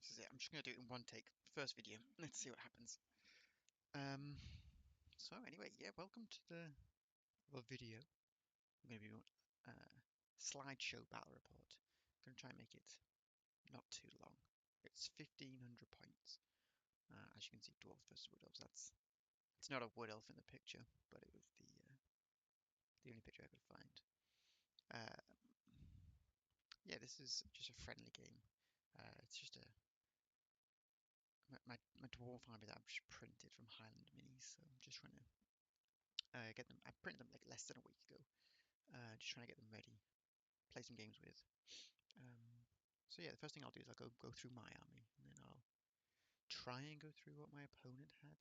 This is it. I'm just going to do it in one take. First video. Let's see what happens. Um, so anyway, yeah, welcome to the video. I'm going to be doing slideshow battle report. I'm going to try and make it not too long. It's 1,500 points. As you can see, Dwarfs versus Wood Elves. It's not a Wood Elf in the picture, but it was the only picture I could find. Uh, yeah, this is just a friendly game. It's just my dwarf army that I've just printed from Highland Minis, so I'm just trying to get them. I printed them like less than a week ago. Just trying to get them ready, play some games with. Um, so yeah, the first thing I'll do is I'll go through my army, and then I'll try and go through what my opponent had.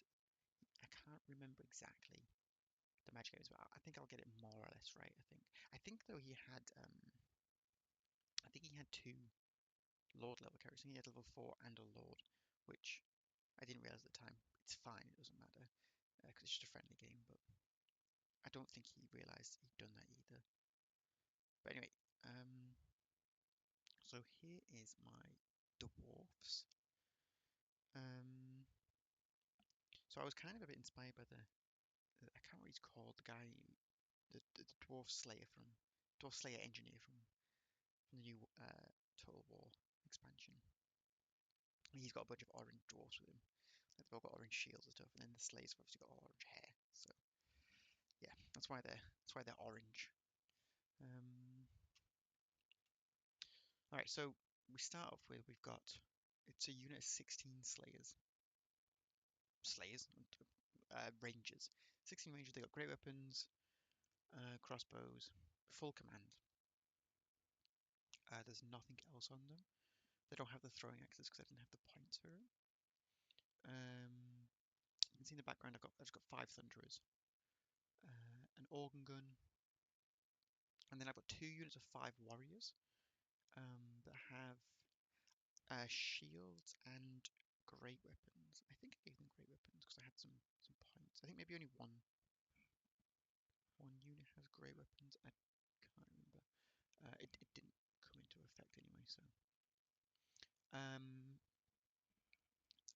I can't remember exactly the magic items, but I think I'll get it more or less right. I think though he had I think he had two Lord level characters. I think he had level 4 and a Lord, which I didn't realize at the time. It's fine, it doesn't matter because it's just a friendly game. But I don't think he realized he'd done that either. But anyway, so here is my dwarfs. Um, so I was kind of a bit inspired by I can't remember what he's called, the guy, the dwarf slayer dwarf slayer engineer from the new Total War expansion. He's got a bunch of orange dwarfs with him. They've all got orange shields and stuff, and then the slayers have obviously got orange hair. So yeah, that's why they're orange. Um, all right, so we start off with it's a unit of 16 rangers. 16 rangers. They got great weapons, crossbows, full command. There's nothing else on them. They don't have the throwing axes because I didn't have the points for it. You can see in the background I've just got 5 thunderers, an organ gun, and then I've got 2 units of 5 warriors that have shields and great weapons. I think I gave them great weapons because I had some points. I think maybe only one unit has great weapons. I can't remember. It didn't come into effect anyway, so.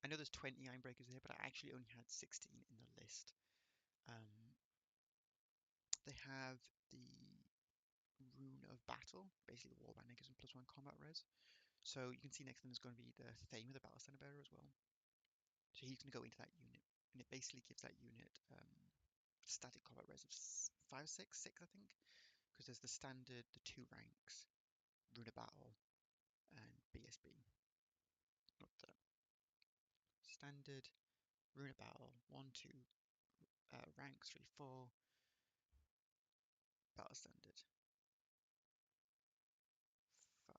I know there's 20 Ironbreakers here, but I actually only had 16 in the list. They have the Rune of Battle. Basically, the warband gives them +1 combat res. So you can see next to them is going to be the Thane of the Battle Center Bearer as well. So he's going to go into that unit, and it basically gives that unit static combat res of 5, 6, I think, because there's the standard, the 2 ranks, Rune of Battle, and BSB. Not the standard, Rune of Battle, 1, 2, ranks 3, 4, Battle Standard 5,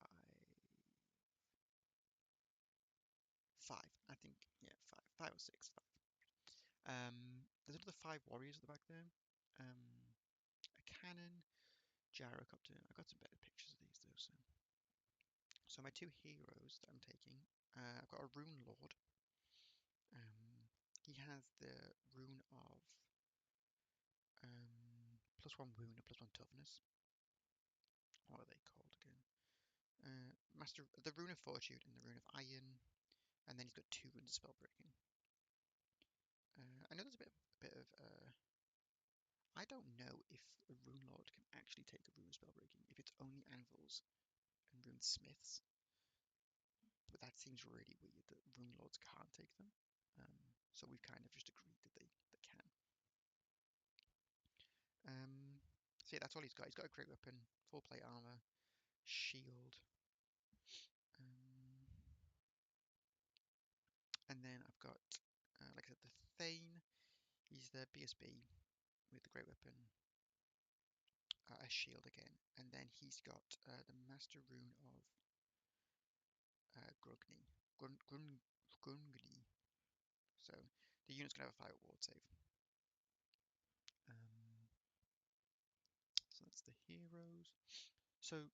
5. I think, yeah, 5 or 6, 5. There's another 5 warriors at the back there. A cannon, gyrocopter. I got some better pictures of these though. So my 2 heroes that I'm taking, I've got a Rune Lord. He has the rune of +1 wound and +1 toughness. What are they called again? Master, the rune of fortitude and the rune of iron, and then he's got 2 runes of spell breaking. I know there's a bit of I don't know if a rune lord can actually take a rune of spell breaking if it's only anvils and rune smiths, but that seems really weird that rune lords can't take them. So we've kind of just agreed that they can. So yeah, that's all he's got. He's got a great weapon, full plate armor, shield, and then I've got, like I said, the Thane. He's the BSB with the great weapon, a shield again, and then he's got the Master Rune of Grugni. Grungni. So the unit's gonna have a 5 ward save. So that's the heroes. So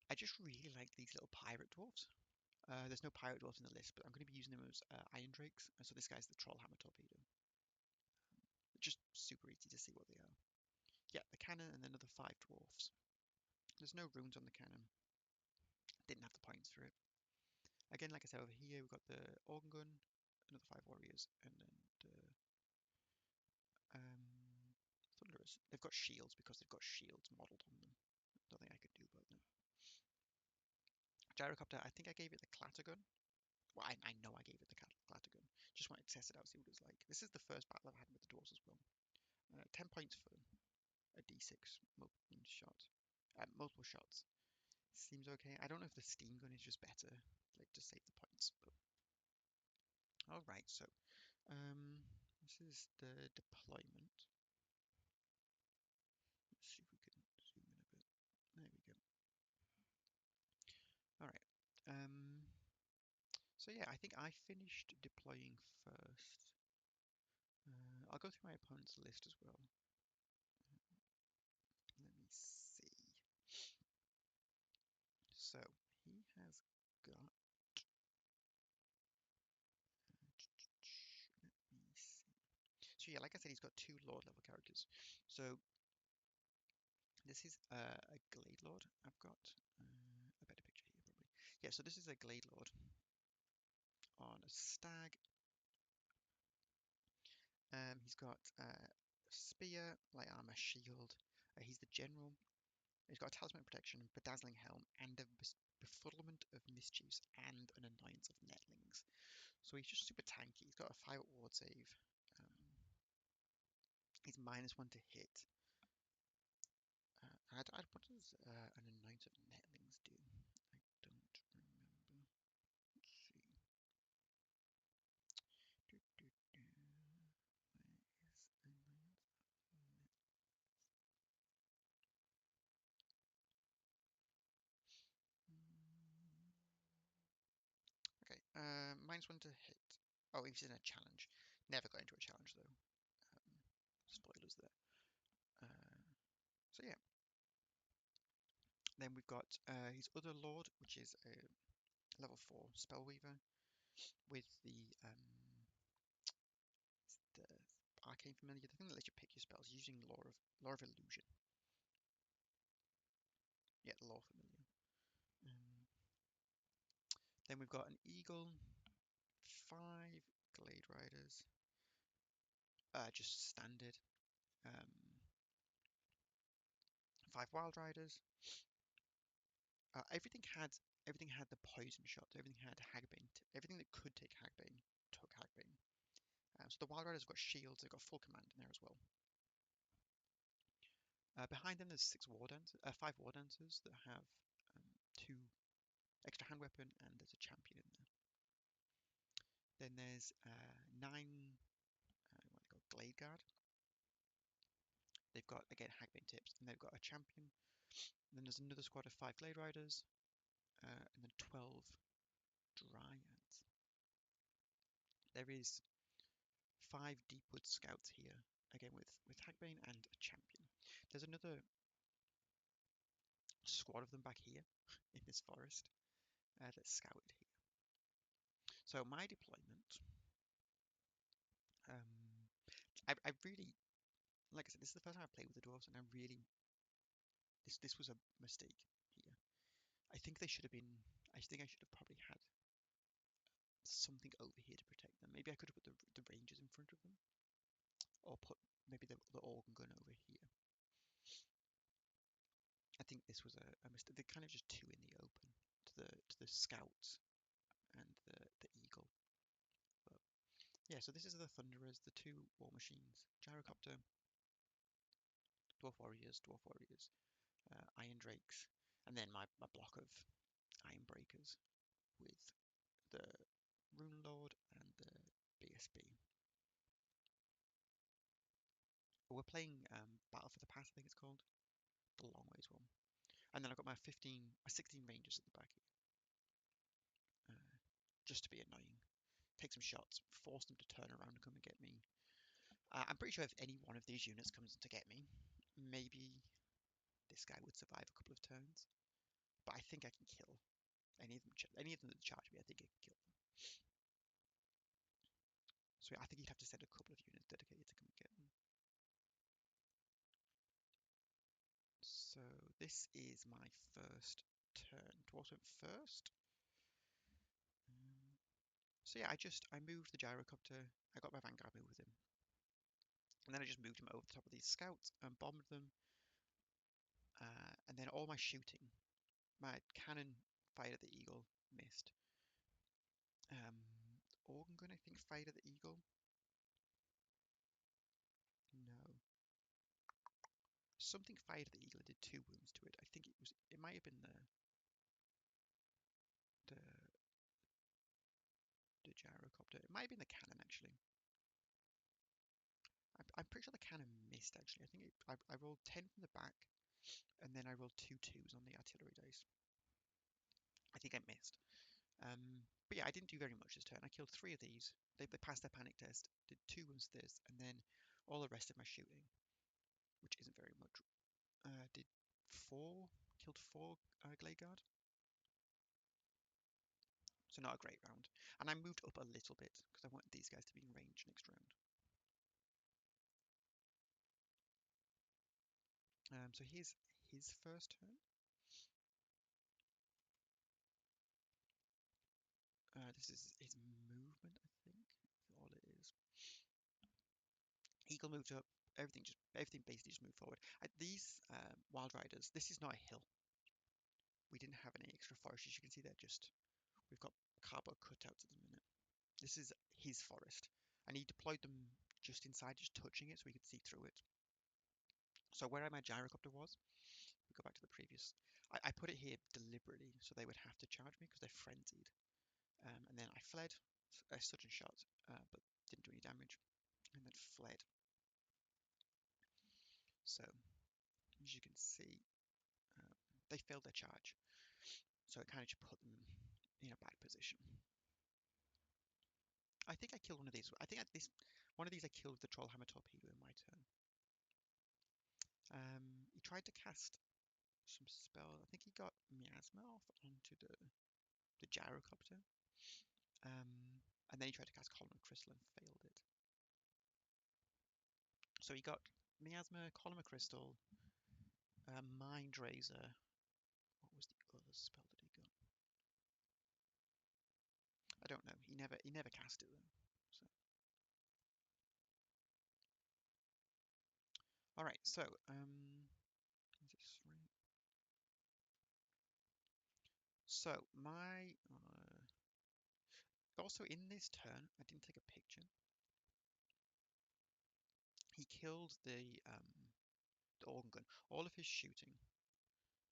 I just really like these little pirate dwarfs. There's no pirate dwarfs in the list, but I'm going to be using them as iron drakes. So this guy's the Trollhammer torpedo. Just super easy to see what they are. Yeah, the cannon and then another 5 dwarfs. There's no runes on the cannon. Didn't have the points for it. Again, like I said, over here we've got the organ gun, another 5 warriors, and then the thunderers. They've got shields because they've got shields modelled on them. Nothing I could do about them. Gyrocopter, I think I gave it the clatter gun. Well, I know I gave it the clatter gun. Just wanted to test it out, see what it was like. This is the first battle I've had with the dwarves as well. 10 points for a d6 multiple shots. Seems okay. I don't know if the steam gun is just better, like to save the points. But all right, so this is the deployment. Let's see if we can zoom in a bit. There we go. All right. So yeah, I think I finished deploying first. I'll go through my opponent's list as well. Let me see. So he has got. Let me see. So yeah, like I said, he's got 2 Lord level characters. So this is a Glade Lord. I've got a better picture here probably. Yeah, so this is a Glade Lord on a stag. He's got spear, light armor, shield. He's the general. He's got a talisman of protection, bedazzling helm, and a befuddlement of mischiefs, and an annoyance of netlings. So he's just super tanky. He's got a 5 ward save. Um, he's -1 to hit. What does an annoyance of netlings do? I don't remember. Let's see. Do, do, do. Where is annoyance of netlings? Okay, -1 to hit. Oh, he's in a challenge. Never got into a challenge though. Spoilers there. So yeah. Then we've got his other lord, which is a level 4 spellweaver with the arcane familiar, the thing that lets you pick your spells using law of illusion. Yeah, the law familiar. Then we've got an eagle, 5 glade riders, just standard. 5 wild riders. Everything had the poison shot. Everything had hagbane. Everything that could take hagbane took hagbane. So the wild riders have got shields. They've got full command in there as well. Behind them, there's 5 war dancers that have 2 extra hand weapon, and there's a champion in there. Then there's 9 what they call glade guard. They've got again hagbane tips, and they've got a champion. And then there's another squad of 5 glade riders, and then 12 dryads. There is 5 deepwood scouts here, again with hagbane and a champion. There's another squad of them back here in this forest that's scouted here. So my deployment, I really, like I said, this is the first time I've played with the dwarves, and this was a mistake here. I think they should have been. I think I should have probably had something over here to protect them. Maybe I could have put the rangers in front of them, or put maybe the organ gun over here. I think this was a mistake. They're kind of just too in the open to the scouts and the eagle. But yeah, so this is the thunderers, the 2 war machines, gyrocopter, dwarf warriors, iron drakes, and then my block of iron breakers with the rune lord and the BSB. We're playing Battle for the Pass, I think it's called, the long ways one. And then I've got my 16 rangers at the back here, just to be annoying. Take some shots, force them to turn around and come and get me. I'm pretty sure if any one of these units comes to get me, maybe this guy would survive a couple of turns. But I think I can kill any of them that charge me. I think I can kill them. So yeah, I think you'd have to send a couple of units dedicated to come and get them. So this is my first turn. Dwarves went first. So yeah, I moved the gyrocopter. I got my vanguard move with him, and then I just moved him over the top of these scouts and bombed them. And then all my shooting, my cannon fired at the eagle, missed. Organ gun I think fired at the eagle. No. Something fired at the eagle and did 2 wounds to it. I think it might have been the the gyrocopter. It might have been the cannon actually. I'm pretty sure the cannon missed actually. I think I rolled 10 from the back, and then I rolled 2 2s on the artillery dice. I think I missed. But yeah, I didn't do very much this turn. I killed 3 of these. They passed their panic test, did 2 wounds to this, and then all the rest of my shooting, which isn't very much, did 4, killed 4 Glade Guard. So not a great round. And I moved up a little bit because I wanted these guys to be in range next round. So here's his first turn. This is his movement, I think. That's all it is. Eagle moved up. Everything basically just moved forward. These Wild Riders. This is not a hill. We didn't have any extra forest. As you can see, we've got cardboard cutouts at the minute. This is his forest, and he deployed them just inside, just touching it, so we could see through it. So where my gyrocopter was, we go back to the previous. I put it here deliberately so they would have to charge me because they're frenzied. And then I fled, a sudden shot, but didn't do any damage, and then fled. So as you can see, they failed their charge. So it kind of just put them in a bad position. I think I killed one of these. I think one of these I killed with the Trollhammer torpedo in my turn. He tried to cast some spell. I think he got miasma off onto the gyrocopter. And then he tried to cast column of crystal and failed it. So he got miasma, column of crystal, mind razor. What was the other spell that he got? I don't know. He never cast it though. So all right. So is this right? So my also in this turn, I didn't take a picture. He killed the organ gun. All of his shooting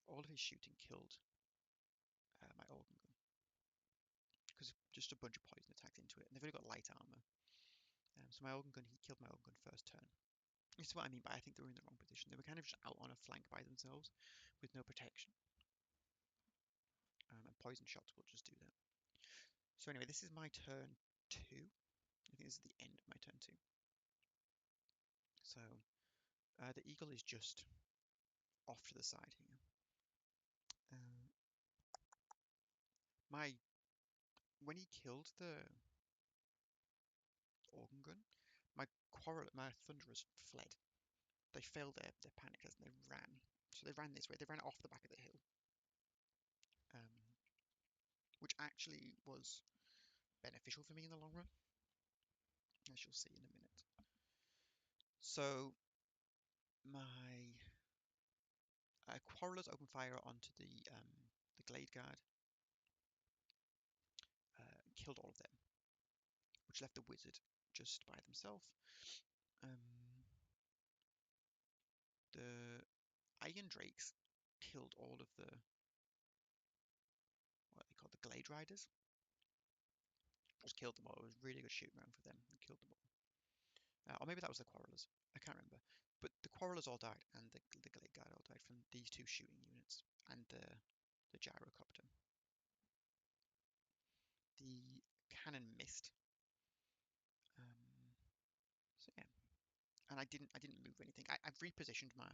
killed my organ gun because just a bunch of poison attacks into it, and they've only got light armor. So he killed my organ gun first turn. This is what I mean by I think they were in the wrong position. They were kind of just out on a flank by themselves with no protection. And poison shots will just do that. So anyway, this is my turn 2. I think this is the end of my turn 2. So the eagle is just off to the side here. When he killed the organ gun, my thunderers fled. They failed their panic test and they ran. So they ran this way. They ran off the back of the hill, which actually was beneficial for me in the long run, as you'll see in a minute. So my quarrelers opened fire onto the Glade Guard, killed all of them, which left the wizard just by themselves. The Iron Drakes killed all of the what they call the Glade Riders. Just killed them all. It was a really good shooting round for them. And killed them all. Or maybe that was the Quarrelers. I can't remember. But the Quarrelers all died, and the Glade Guard all died from these 2 shooting units and the gyrocopter. The cannon missed. So yeah, and I didn't move anything. I've repositioned my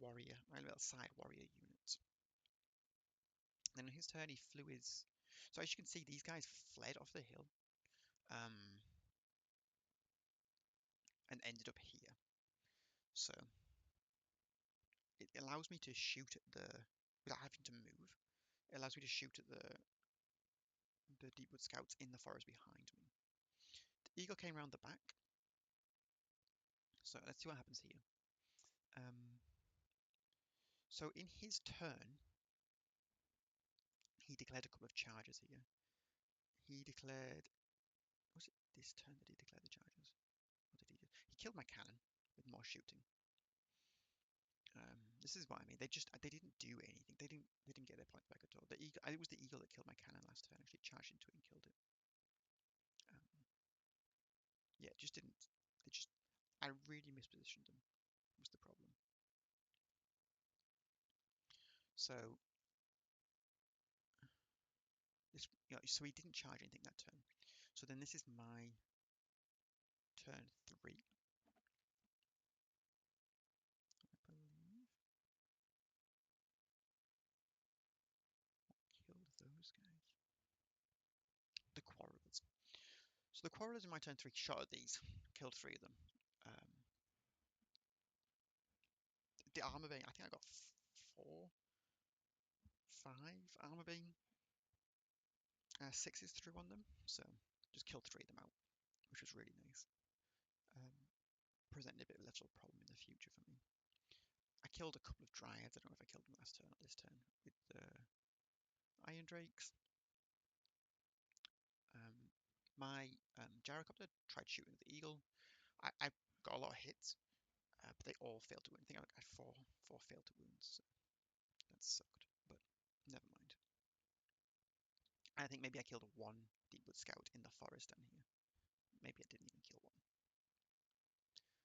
warrior, my little side warrior units. Then on his turn, he flew his. So as you can see, these guys fled off the hill, and ended up here. So it allows me to shoot at without having to move. It allows me to shoot at the Deepwood scouts in the forest behind me. The eagle came round the back. So let's see what happens here. So in his turn, he declared a couple of charges here. He declared, was it this turn that he declared the charges? What did he do? He killed my cannon with more shooting. This is what I mean. They didn't do anything. They didn't get their points back at all. The eagle, it was the eagle that killed my cannon last turn. Actually charged into it and killed it. Yeah, it just didn't. I really mispositioned them. Was the problem. So this, so he didn't charge anything that turn. So then this is my turn 3. I believe. Killed those guys. The quarrelers. So the quarrelers in my turn 3 shot at these, killed 3 of them. The armor being, I think I got 4, 5 armor being 6s through on them. So just killed 3 of them out, which was really nice. Presented a bit of a little problem in the future for me. I killed a couple of dryads. I don't know if I killed them last turn or this turn with the iron drakes. My gyrocopter tried shooting the eagle. I got a lot of hits, but they all failed to wound. I think I had four failed to wounds. So that sucked, but never mind. I think maybe I killed 1 Deepwood scout in the forest down here. Maybe I didn't even kill 1.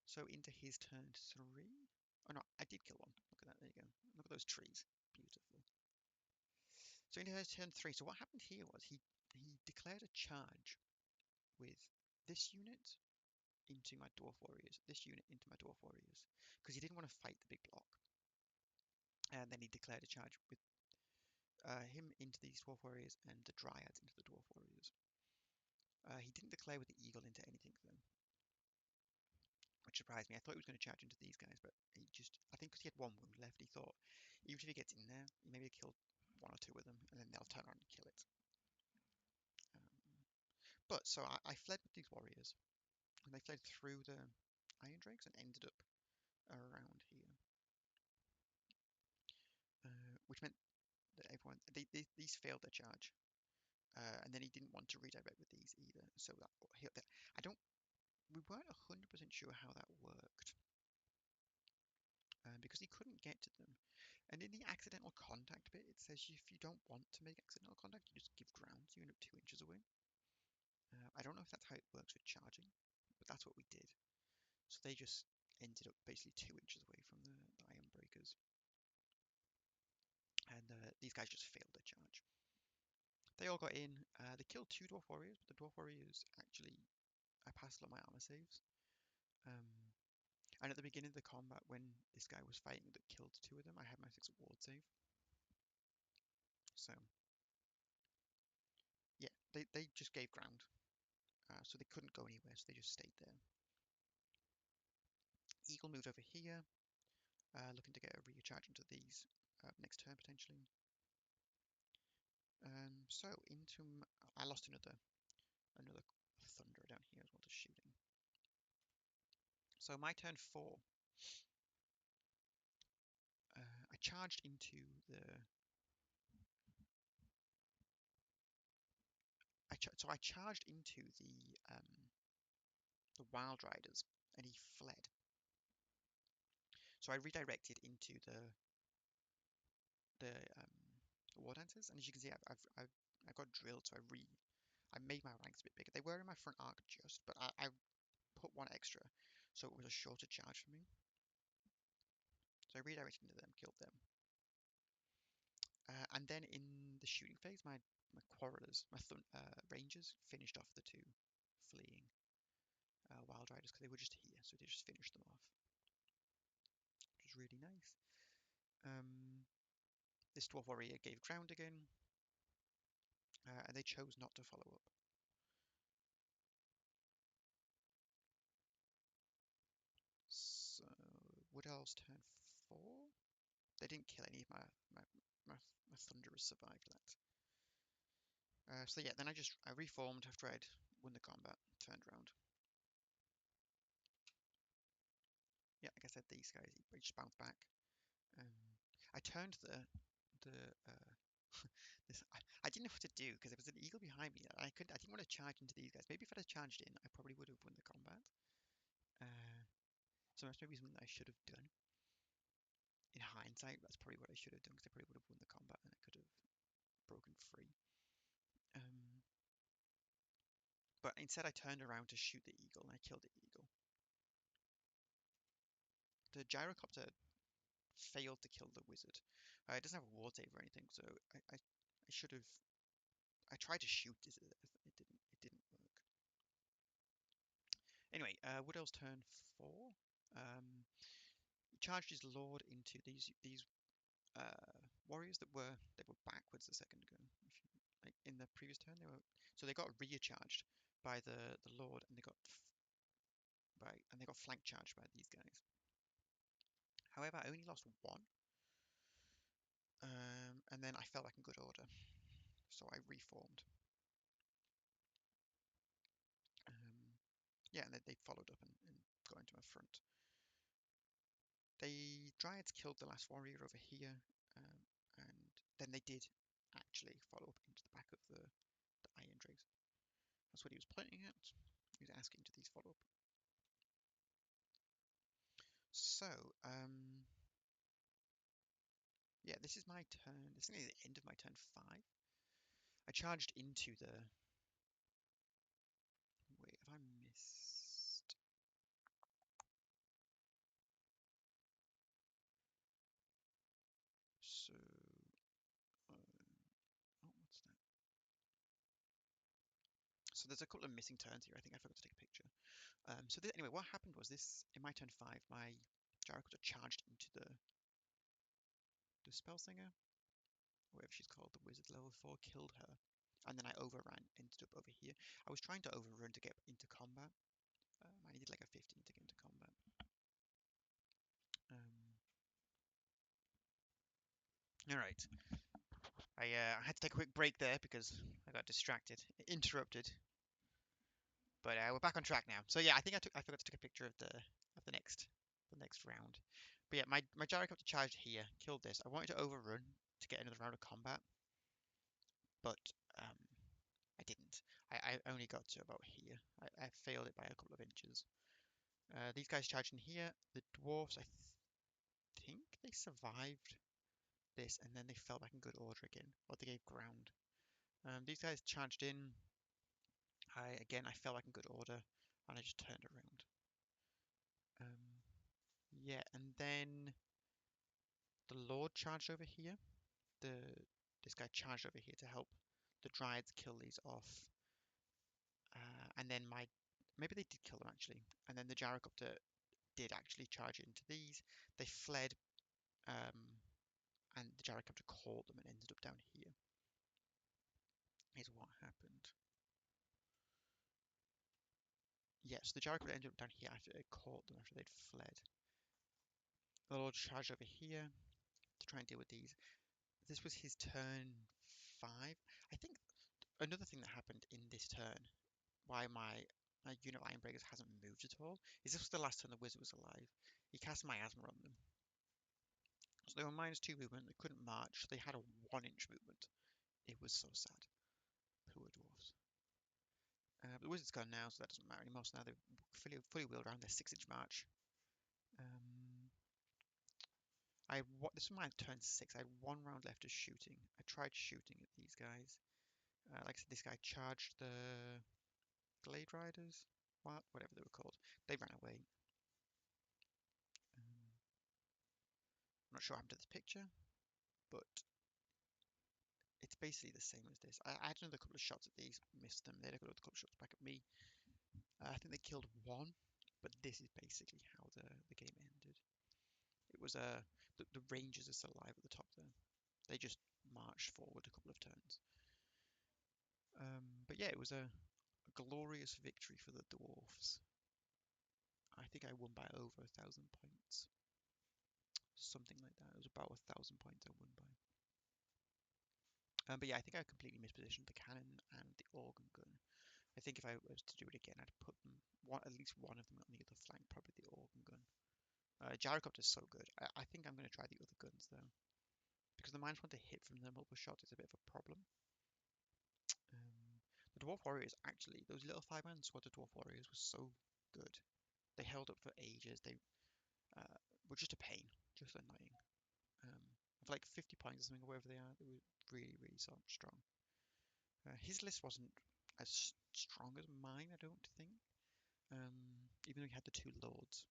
So into his turn 3. Oh no, I did kill 1. Look at that. There you go. Look at those trees. Beautiful. So into his turn 3. So what happened here was he declared a charge with this unit into my dwarf warriors, this unit into my dwarf warriors, because he didn't want to fight the big block. And then he declared a charge with him into these dwarf warriors and the dryads into the dwarf warriors. He didn't declare with the eagle into anything though, which surprised me. I thought he was going to charge into these guys, but he just, I think because he had 1 wound left, he thought even if he gets in there, he maybe kill 1 or 2 of them, and then they'll turn around and kill it. But so I fled with these warriors, and they fled through the iron drakes and ended up around here, which meant that everyone these failed their charge, and then he didn't want to redirect with these either. So that I don't, we weren't 100% sure how that worked, because he couldn't get to them. And in the accidental contact bit, it says if you don't want to make accidental contact, you just give ground, so you end up 2 inches away. I don't know if that's how it works with charging, but that's what we did. So they just ended up basically 2 inches away from the iron breakers. And these guys just failed their charge. They all got in. They killed 2 dwarf warriors, but the dwarf warriors actually, I passed all my armor saves. And at the beginning of the combat, when this guy was fighting that killed 2 of them, I had my 6 ward save. So yeah, they just gave ground. So they couldn't go anywhere, so they just stayed there. Eagle moved over here, looking to get a recharge into these next turn potentially. So into, I lost another thunderer down here as well to shooting. So my turn 4, I charged into the. So I charged into the wild riders, and he fled. So I redirected into the war dancers, and as you can see, I got drilled. So I made my ranks a bit bigger. They were in my front arc just, but I put 1 extra, so it was a shorter charge for me. So I redirected into them, killed them. And then in the shooting phase, my quarrelers, my rangers finished off the 2 fleeing wild riders because they were just here, so they just finished them off, which was really nice. This dwarf warrior gave ground again, and they chose not to follow up. So Wood Elves turn 4. They didn't kill any of my thunderers survived that. So yeah, then I reformed after I'd won the combat, turned around. Yeah, like I said, these guys he just bounced back. Um, I turned the this I didn't know what to do because there was an eagle behind me. I didn't want to charge into these guys. Maybe if I'd have charged in, I probably would have won the combat. Uh, so that's maybe something that I should have done. In hindsight, that's probably what I should have done because I probably would have won the combat and I could have broken free. Um, but instead, I turned around to shoot the eagle and I killed the eagle. The gyrocopter failed to kill the wizard. It doesn't have a ward save or anything, so I should have. I tried to shoot it. It didn't work. Anyway, Wood Elves turn 4. He charged his lord into these warriors they were backwards a second ago. Like in the previous turn, they got rear charged by the lord, and they got flank charged by these guys. However, I only lost one, and then I fell back in good order, so I reformed. Yeah, and they followed up and got into my front. The Dryads killed the last warrior over here, and then they did actually follow up into the back of the Iron Drakes. That's what he was pointing at. He was asking to these follow up. So, yeah, this is my turn. This is the end of my turn 5. I charged into the. Wait, have I missed? So, oh, what's that? So there's a couple of missing turns here. I think I forgot to take a picture. Anyway, what happened was this in my turn 5, my Gyrocopter charged into the spell singer, whatever she's called, the wizard level 4, killed her, and then I overran, ended up over here. I was trying to overrun to get into combat. I needed like a 15 to get into combat. All right. I had to take a quick break there because I got distracted, interrupted. But we're back on track now. So yeah, I forgot to take a picture of the next round. But yeah, my gyrocopter charged here, killed this. I wanted to overrun to get another round of combat, but um, I didn't. I only got to about here. I failed it by a couple of inches. These guys charged in here. The dwarfs, I think they survived this, and then they fell back in good order again, or they gave ground. These guys charged in. I fell back in good order, and I just turned around. Yeah, and then the Lord charged over here. This guy charged over here to help the Dryads kill these off. And then maybe they did kill them actually. And then the Gyrocopter did actually charge into these. They fled, and the Gyrocopter caught them and ended up down here. Is what happened. Yes, the Gyrocopter ended up down here after it caught them after they'd fled. The Lord charged over here to try and deal with these. This was his turn 5. I think another thing that happened in this turn, why my unit of Ironbreakers hasn't moved at all, is this was the last turn the wizard was alive. He cast miasma on them. So they were -2 movement, they couldn't march, they had a 1-inch movement. It was so sad. Poor dwarfs. But the wizard's gone now, so that doesn't matter anymore. So now they're fully wheeled around their 6-inch march. Um, this was my turn 6. I had 1 round left of shooting. I tried shooting at these guys. Like I said, this guy charged the Glade Riders, whatever they were called. They ran away. I'm not sure what happened to this picture, but it's basically the same as this. I had another couple of shots at these, missed them. They had another couple of shots back at me. I think they killed 1, but this is basically how the game ended. It was the Rangers are still alive at the top there. They just marched forward a couple of turns. But yeah, it was a glorious victory for the Dwarfs. I think I won by over 1,000 points. Something like that. It was about 1,000 points I won by. But yeah, I think I completely mispositioned the cannon and the organ gun. I think if I was to do it again, I'd put them at least one of them on the other flank, probably the organ gun. Gyrocopter's so good. I think I'm going to try the other guns though, because the minus one to hit from the multiple shots is a bit of a problem. The Dwarf Warriors actually, those little 5-man squad of Dwarf Warriors were so good. They held up for ages. They uh, were just a pain, just annoying. For like 50 points or something, or whatever they are, they were really, really so strong. His list wasn't as strong as mine, I don't think. Even though he had the two lords.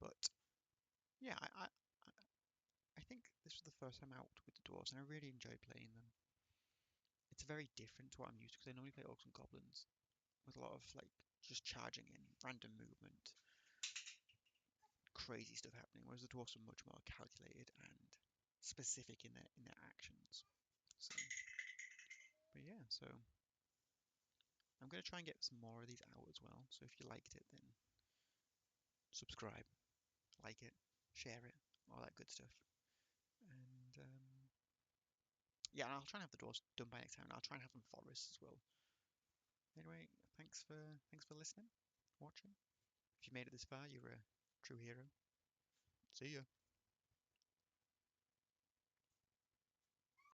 But yeah, I think this was the first time out with the dwarves, and I really enjoyed playing them. It's very different to what I'm used to because I normally play orcs and goblins with a lot of like just charging in, random movement, crazy stuff happening, whereas the dwarves are much more calculated and specific in their actions. So, but yeah, so I'm gonna try and get some more of these out as well. So if you liked it, then subscribe, like it, share it, all that good stuff. And yeah, and I'll try and have the dwarves done by next time, and I'll try and have them forests as well. Anyway, thanks for listening, watching. If you made it this far, you're a true hero. See ya.